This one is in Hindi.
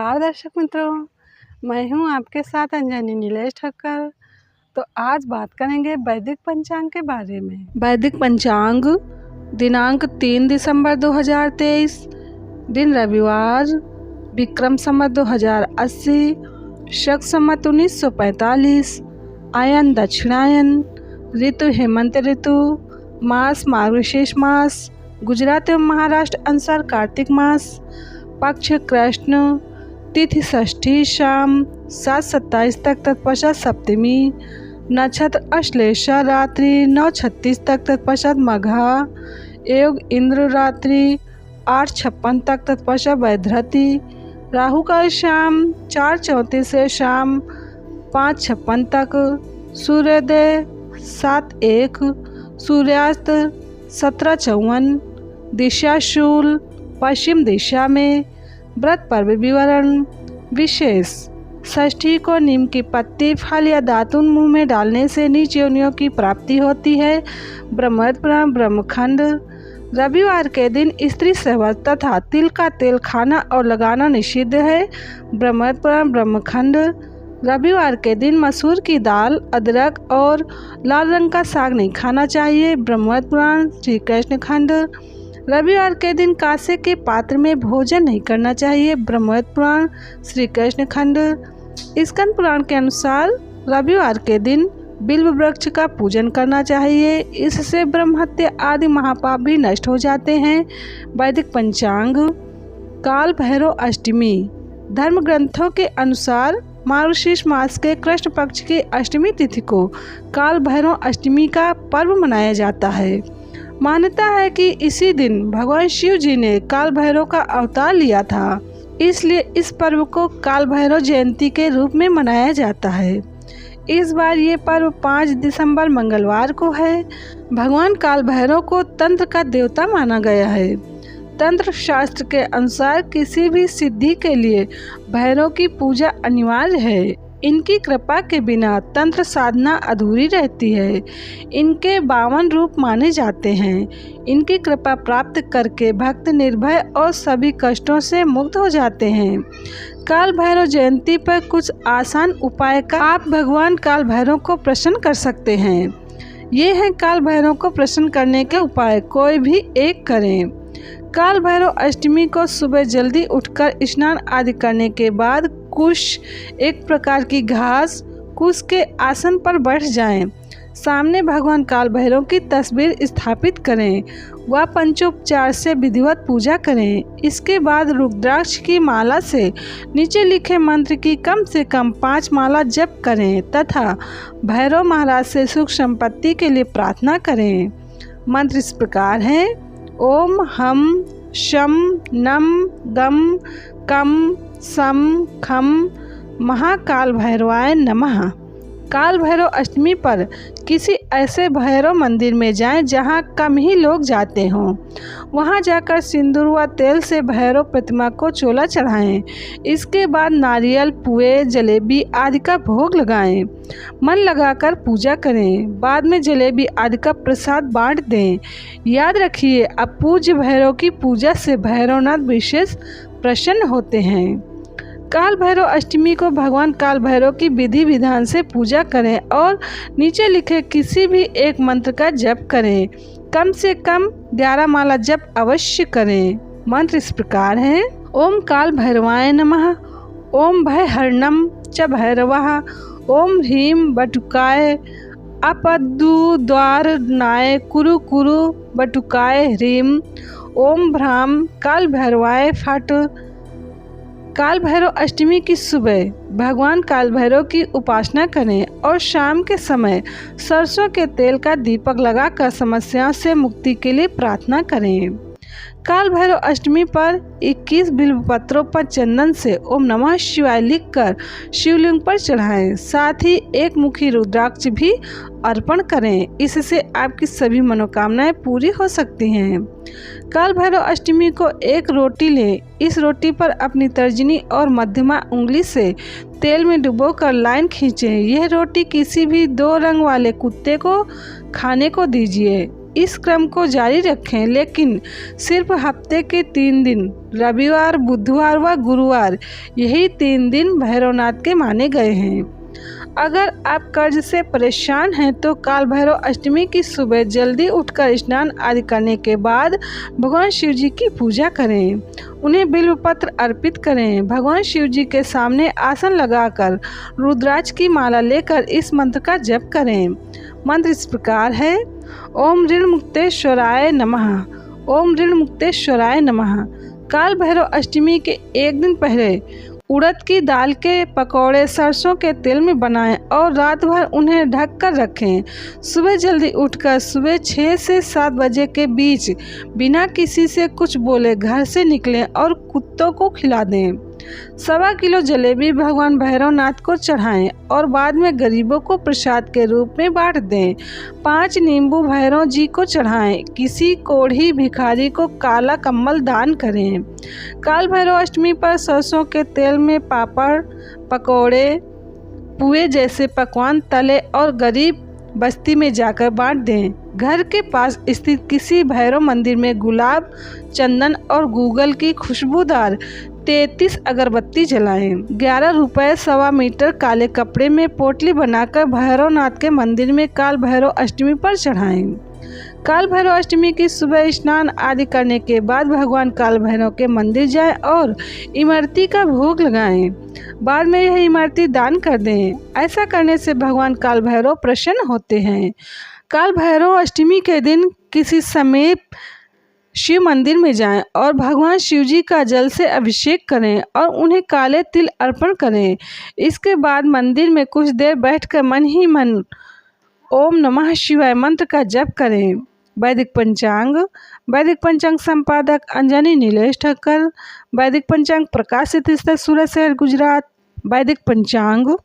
नमस्कार दर्शक मित्रों, मैं हूं आपके साथ अंजनी नीलेश ठक्कर। तो आज बात करेंगे वैदिक पंचांग के बारे में। वैदिक पंचांग दिनांक 3 दिसंबर 2023, दिन रविवार, विक्रम संवत 2080, शक संवत 1945, आयन दक्षिणायन, ऋतु हेमंत ऋतु, मास मार्गशीर्ष मास, गुजरात एवं महाराष्ट्र अनुसार कार्तिक मास, पक्ष कृष्ण, तिथि षष्ठी शाम 7:27 तक तत्पश्चात सप्तमी, नक्षत्र अश्लेषा रात्रि 9:36 तक तत्पश्चात मघा, योग इंद्र रात्रि 8:56 तक तत्पश्चात वैधृति, राहु काल शाम 4:34 से शाम 5:56 तक, सूर्योदय 7:01, सूर्यास्त 17:54, दिशा शूल पश्चिम दिशा में। व्रत पर्व विवरण विशेष। षष्ठी को नीम की पत्ती, फल या दातुन मुंह में डालने से नीच योनियों की प्राप्ति होती है। ब्रह्मोत्तर पुराण ब्रह्मखंड। रविवार के दिन स्त्री सहवास तथा तिल का तेल खाना और लगाना निषिद्ध है। ब्रह्मोत्तर पुराण ब्रह्मखंड। रविवार के दिन मसूर की दाल, अदरक और लाल रंग का साग नहीं खाना चाहिए। ब्रह्मोत्तर पुराण श्री कृष्ण खंड। रविवार के दिन कांसे के पात्र में भोजन नहीं करना चाहिए। ब्रह्मोत्तर पुराण श्री कृष्ण खंड। स्कंद पुराण के अनुसार रविवार के दिन बिल्व वृक्ष का पूजन करना चाहिए, इससे ब्रह्म हत्या आदि महापाप भी नष्ट हो जाते हैं। वैदिक पंचांग। काल भैरव अष्टमी। धर्म ग्रंथों के अनुसार मार्गशीर्ष मास के कृष्ण पक्ष की अष्टमी तिथि को काल भैरव अष्टमी का पर्व मनाया जाता है। मान्यता है कि इसी दिन भगवान शिव जी ने काल भैरव का अवतार लिया था, इसलिए इस पर्व को काल भैरव जयंती के रूप में मनाया जाता है। इस बार ये पर्व 5 दिसंबर मंगलवार को है। भगवान काल भैरव को तंत्र का देवता माना गया है। तंत्र शास्त्र के अनुसार किसी भी सिद्धि के लिए भैरव की पूजा अनिवार्य है। इनकी कृपा के बिना तंत्र साधना अधूरी रहती है। इनके 52 रूप माने जाते हैं। इनकी कृपा प्राप्त करके भक्त निर्भय और सभी कष्टों से मुक्त हो जाते हैं। काल भैरव जयंती पर कुछ आसान उपाय का आप भगवान काल भैरव को प्रसन्न कर सकते हैं। ये हैं काल भैरव को प्रसन्न करने के उपाय, कोई भी एक करें। काल भैरव अष्टमी को सुबह जल्दी उठकर स्नान आदि करने के बाद कुश, एक प्रकार की घास, कुश के आसन पर बैठ जाएं। सामने भगवान काल भैरव की तस्वीर स्थापित करें व पंचोपचार से विधिवत पूजा करें। इसके बाद रुद्राक्ष की माला से नीचे लिखे मंत्र की कम से कम 5 माला जप करें तथा भैरव महाराज से सुख संपत्ति के लिए प्रार्थना करें। मंत्र इस प्रकार हैं: ओम हम शम नम गम कम सम खम महाकाल भैरवाय नमः। काल भैरव अष्टमी पर किसी ऐसे भैरव मंदिर में जाएं जहां कम ही लोग जाते हों। वहां जाकर सिंदूर व तेल से भैरव प्रतिमा को चोला चढ़ाएं। इसके बाद नारियल, पुए, जलेबी आदि का भोग लगाएं। मन लगाकर पूजा करें। बाद में जलेबी आदि का प्रसाद बांट दें। याद रखिए, अब पूज्य भैरव की पूजा से भैरवनाथ विशेष प्रसन्न होते हैं। काल भैरव अष्टमी को भगवान काल भैरव की विधि विधान से पूजा करें और नीचे लिखे किसी भी एक मंत्र का जप करें। कम से कम 11 माला जप अवश्य करें। मंत्र इस प्रकार हैं: ओम काल भैरवाय नमः, ओम भय हरणम च भैरवः, ओम ह्रीम बटुकाय अपद्दु द्वार नाय कुरु कुरु बटुकाय ह्रीम, ओम भ्राम काल भैरवाय फट। काल भैरव अष्टमी की सुबह भगवान काल भैरव की उपासना करें और शाम के समय सरसों के तेल का दीपक लगाकर समस्याओं से मुक्ति के लिए प्रार्थना करें। काल भैरव अष्टमी पर 21 बिल्व पत्रों पर चंदन से ओम नमः शिवाय लिखकर शिवलिंग पर चढ़ाएं। साथ ही एक मुखी रुद्राक्ष भी अर्पण करें। इससे आपकी सभी मनोकामनाएं पूरी हो सकती हैं। काल भैरव अष्टमी को एक रोटी लें। इस रोटी पर अपनी तर्जनी और मध्यमा उंगली से तेल में डुबोकर लाइन खींचें। यह रोटी किसी भी 2 रंग वाले कुत्ते को खाने को दीजिए। इस क्रम को जारी रखें, लेकिन सिर्फ हफ्ते के 3 दिन रविवार, बुधवार व गुरुवार, यही 3 दिन भैरवनाथ के माने गए हैं। अगर आप कर्ज से परेशान हैं तो काल भैरव अष्टमी की सुबह जल्दी उठकर स्नान आदि करने के बाद भगवान शिव जी की पूजा करें, उन्हें बिल्व पत्र अर्पित करें। भगवान शिव जी के सामने आसन लगाकर रुद्राक्ष की माला लेकर इस मंत्र का जप करें। मंत्र इस प्रकार है: ओम ऋण मुक्तेश्वराय नमः, ओम ऋण मुक्तेश्वराय नमः। काल भैरव अष्टमी के एक दिन पहले उड़द की दाल के पकौड़े सरसों के तेल में बनाएं और रात भर उन्हें ढक कर रखें। सुबह जल्दी उठकर सुबह 6 से 7 बजे के बीच बिना किसी से कुछ बोले घर से निकलें और कुत्तों को खिला दें। 1.25 किलो जलेबी भगवान भैरवनाथ को चढ़ाएं और बाद में गरीबों को प्रसाद के रूप में बांट दें। 5 नींबू भैरव जी को चढ़ाएं। किसी कोढ़ी भिखारी को काला कम्बल दान करें। काल भैरव अष्टमी पर सरसों के तेल में पापड़, पकौड़े, पुए जैसे पकवान तले और गरीब बस्ती में जाकर बांट दें। घर के पास स्थित किसी भैरव मंदिर में गुलाब, चंदन और गूगल की खुशबूदार 33 अगरबत्ती जलाएं। 11 रुपए 1.25 मीटर काले कपड़े में पोटली बनाकर भैरवनाथ के मंदिर में काल भैरव अष्टमी पर चढ़ाएं। काल भैरव अष्टमी की सुबह स्नान आदि करने के बाद भगवान काल भैरव के मंदिर जाएं और इमरती का भोग लगाएं। बाद में यह इमरती दान कर दें। ऐसा करने से भगवान काल भैरव प्रसन्न होते हैं। काल भैरव अष्टमी के दिन किसी समीप शिव मंदिर में जाएं और भगवान शिव जी का जल से अभिषेक करें और उन्हें काले तिल अर्पण करें। इसके बाद मंदिर में कुछ देर बैठकर मन ही मन ओम नमः शिवाय मंत्र का जप करें। वैदिक पंचांग संपादक अंजनी नीलेश ठक्कर। वैदिक पंचांग प्रकाशित स्थल सूरत शहर गुजरात। वैदिक पंचांग।